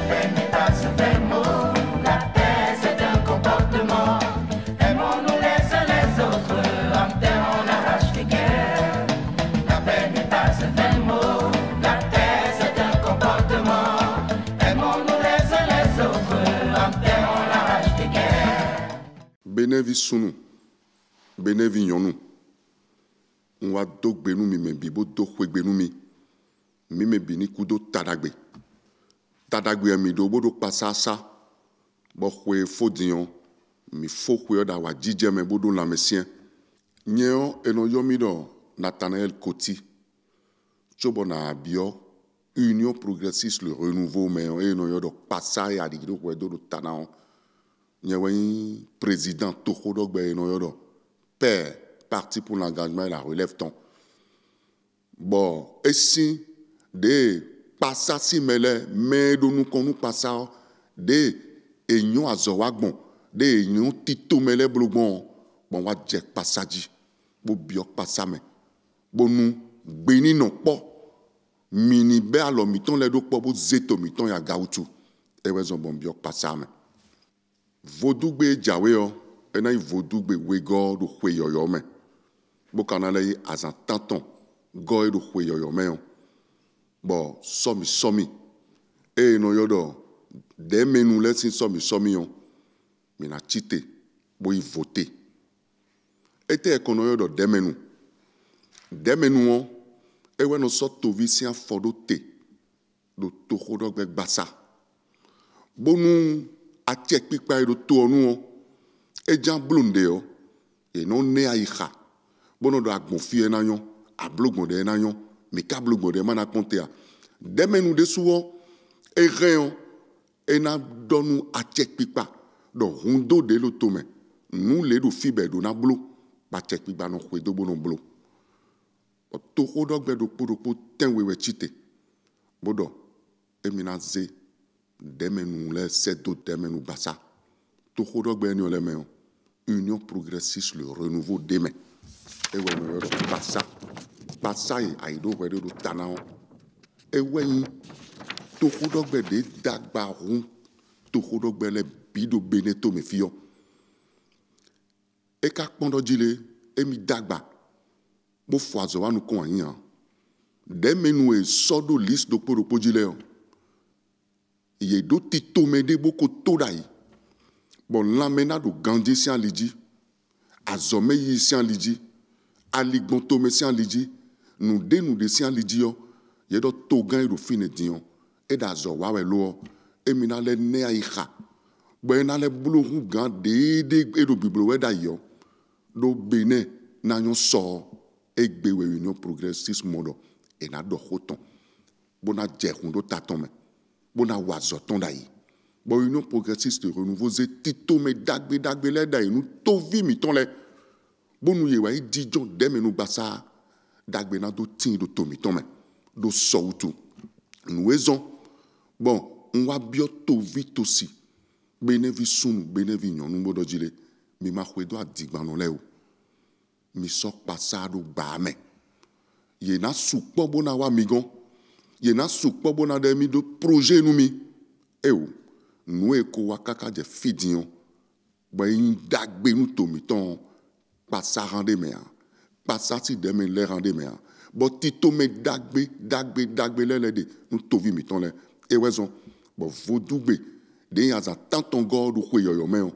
terre n'est pas un vrai mot, la terre c'est un comportement. Aimons-nous les uns les autres, en terre on arrache les guerres. La paix n'est pas un vrai mot, la terre c'est un comportement. Aimons-nous les uns les autres, en terre on arrache les guerres. Benevi sunu, benevi nyonu. On va donc benou mi me bibo donc benou mi me bini kudo tadagbe. Tadagbe mi do bodo pasasa. Bo kwe fodion mi fo kwe da wa jije me bodo la mesien. Nyeo eno yomi do Nathanaël Koti. Chobo na bio Union progressiste le renouveau mais eno yodo pasa ya di do kwe do tanao. Nyeo président Toko dogbe eno yodo père Parti pour l'engagement et la relève-ton. Bon, et si des passas si mêlés, mais de nous qu'on nous passe des unions à Zowagbon, des unions tito mêlés blogon, bon, va dire passage, bon, biok passame, bon, nous, béni non pas, mini bé à l'omiton, les deux pas, bon, zeto miton, ya gaoutou, et raison, bon, biok passame. Vodougbé Djaweo, et n'a y vodougbé wego, do kweyoyo, mais. Bokana yi azan tanton goy do kwe yoyo meyon bon somi e no yodo de menu lesin somi yon mina chite bo y voter ete ekono yodo de menu on e we no so to visien fodo te do to khodo gbe gbasa bonu atek pipa do to onu e jan blonde yo e no ne aïcha bono do agbonfie na yon ablogbonde na yon me ka blogbonde mana kontea demenu de suwo e reon e na donu atek pipa do hundo de lo tome nous le do fibe do na blo ba tek pipa no kwe do bono blo to khodo gbe do po tenwe chite bodo e minaze demenu le sedo demenu basa to khodo gbe ni ole meon Union progressiste le renouveau demain. Et ouais, passa et aido vedo do tanao. Et ouais, to khodok be de dagba ron, to khodok be le bido beneto me fio. Et kak pondo jile, e mi dagba. Bo foazo wa nou kon yan. De menu e sodo liste do po jile yo. Ye do tito me de boko todai. Bon l'amena do gandi si an lidi. Azome yi si an lidi. Aligbonto me si an lidi. Nou de si an lidi yo. Ye do togan yi do fine diyon. E da zo wawe lo. E mina le ne a iha. Bo ena le bulu hu gan de e do biblo we da yo. Do bene na yon so. E gbewe Union progressiste modo. E na do khoton. Bo na djekun do taton me. Bo na wazoton da yi. Bon, Union progressiste renouveau, c'est tito me dagbe le da nous to vi mi ton le. Bon nous ye wa dijon dem nous basa dagbe na do tin do to mi ton me. Do so tout. Nous raison. Bon, on va bio to vi to si. Benevi sunu, benevi nyon nous bodo jile. Mi ma khwedo a digban non le o. Mi sok pasa do ba me. Ye na soukpo bona wa migon. Ye na soukpo bona de mi do projet nous mi. E o. Nous eko wakaka de fidion ba yin dagbe nous tomiton pas ça rende me pas ça si de me le rende me bo tito me dagbe le de nous tovi miton le e raison bo vodugbe de yaza tanton god ko yo me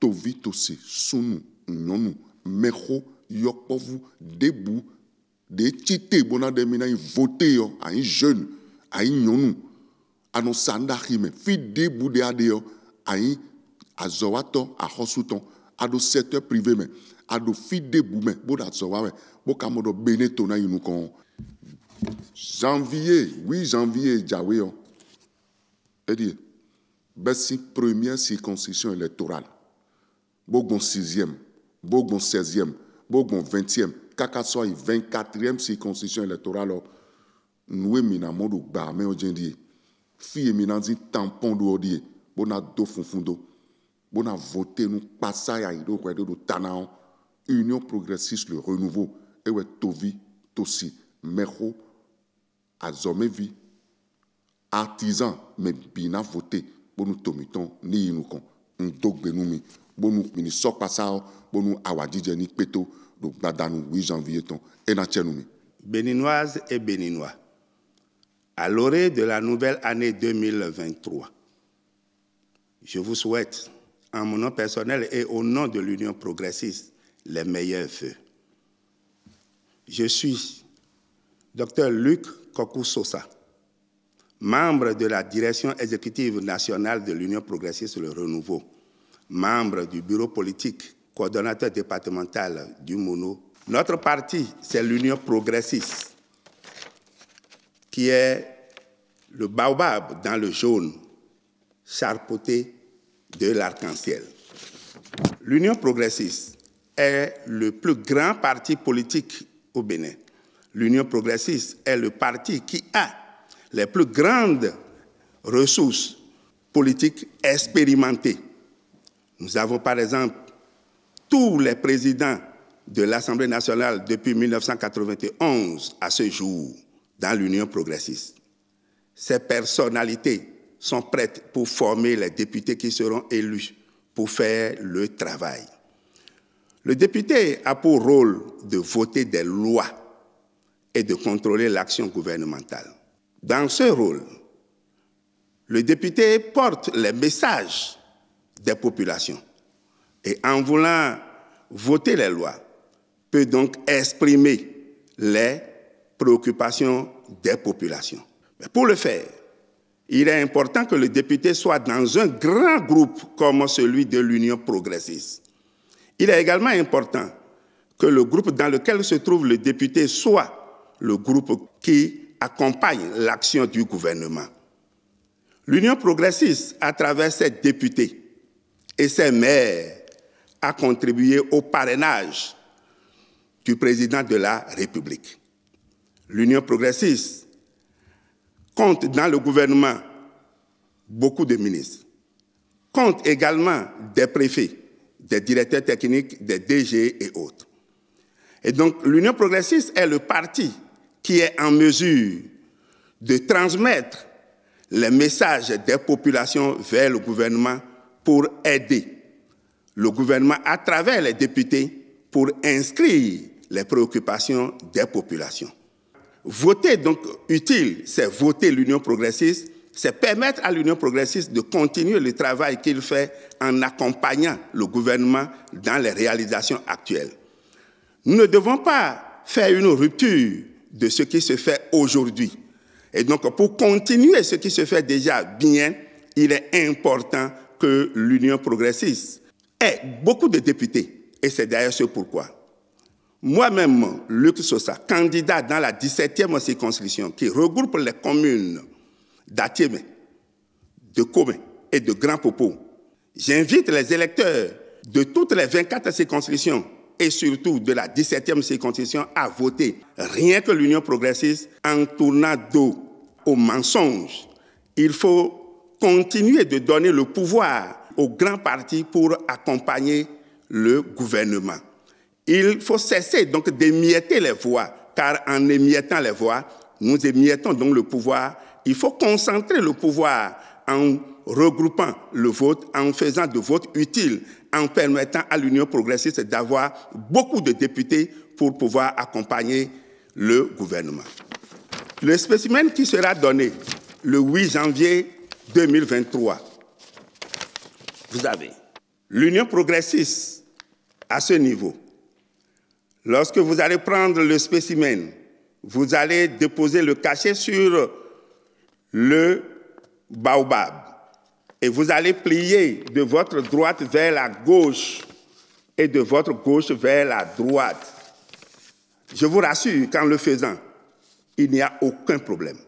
tovi to si sunu nyonu meko yokpovu debu de tite bona de mina voter yo a un jeune a un nyonu ano sanda hime fi de bude adeo ayi azowato a hosuton ado secteur privé mais ado fi de boume boda zowawe bokamodo beneto na yinu kon janvier 8 janvier jawe dit besi première circonscription électorale bogon 6e bogon 16e bogon 20e kaka so 24e circonscription électorale nous mina modo ba me ojendi fille minanzi tampon do odie bona do funfundo bona voter nous passa ya ido ko do tanao Union progressiste le renouveau et we tovi tosi mero azomevi artisan mais bina voté pour nous tomiton ni nous kon ndok benumi pour nous mini sok passao pour nous awadije ni peto donc dans le 8 janvier ton et na tchenumi. Béninoises et Béninois, à l'orée de la nouvelle année 2023, je vous souhaite, en mon nom personnel et au nom de l'Union progressiste, les meilleurs vœux. Je suis Dr Luc Kokou-Sosa, membre de la direction exécutive nationale de l'Union progressiste Le Renouveau, membre du bureau politique, coordonnateur départemental du MONO. Notre parti, c'est l'Union progressiste, qui est le baobab dans le jaune, charpoté de l'arc-en-ciel. L'Union progressiste est le plus grand parti politique au Bénin. L'Union progressiste est le parti qui a les plus grandes ressources politiques expérimentées. Nous avons par exemple tous les présidents de l'Assemblée nationale depuis 1991 à ce jour dans l'Union progressiste. Ces personnalités sont prêtes pour former les députés qui seront élus pour faire le travail. Le député a pour rôle de voter des lois et de contrôler l'action gouvernementale. Dans ce rôle, le député porte les messages des populations et en voulant voter les lois, peut donc exprimer les préoccupations des populations. Mais pour le faire, il est important que le député soit dans un grand groupe comme celui de l'Union progressiste. Il est également important que le groupe dans lequel se trouve le député soit le groupe qui accompagne l'action du gouvernement. L'Union progressiste, à travers ses députés et ses maires, a contribué au parrainage du président de la République. L'Union progressiste compte dans le gouvernement beaucoup de ministres, compte également des préfets, des directeurs techniques, des DG et autres. Et donc l'Union progressiste est le parti qui est en mesure de transmettre les messages des populations vers le gouvernement pour aider le gouvernement à travers les députés pour inscrire les préoccupations des populations. Voter donc utile, c'est voter l'Union progressiste, c'est permettre à l'Union progressiste de continuer le travail qu'il fait en accompagnant le gouvernement dans les réalisations actuelles. Nous ne devons pas faire une rupture de ce qui se fait aujourd'hui. Et donc, pour continuer ce qui se fait déjà bien, il est important que l'Union progressiste ait beaucoup de députés. Et c'est d'ailleurs ce pourquoi moi-même, Luc Sosa, candidat dans la 17e circonscription qui regroupe les communes d'Atiémé, de Komé et de Grand Popo, j'invite les électeurs de toutes les 24 circonscriptions et surtout de la 17e circonscription à voter rien que l'Union progressiste en tournant dos aux mensonges. Il faut continuer de donner le pouvoir aux grands partis pour accompagner le gouvernement. Il faut cesser donc d'émietter les voix, car en émiettant les voix, nous émiettons donc le pouvoir. Il faut concentrer le pouvoir en regroupant le vote, en faisant de vote utile, en permettant à l'Union progressiste d'avoir beaucoup de députés pour pouvoir accompagner le gouvernement. Le spécimen qui sera donné le 8 janvier 2023, vous avez l'Union progressiste à ce niveau. Lorsque vous allez prendre le spécimen, vous allez déposer le cachet sur le baobab et vous allez plier de votre droite vers la gauche et de votre gauche vers la droite. Je vous rassure qu'en le faisant, il n'y a aucun problème.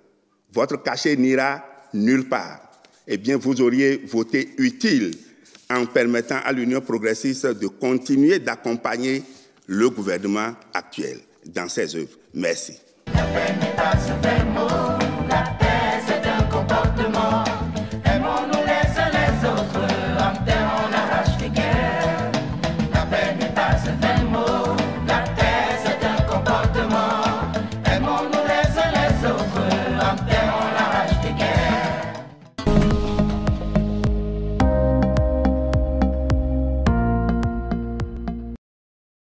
Votre cachet n'ira nulle part. Eh bien, vous auriez voté utile en permettant à l'Union progressiste de continuer d'accompagner le gouvernement actuel dans ses œuvres. Merci.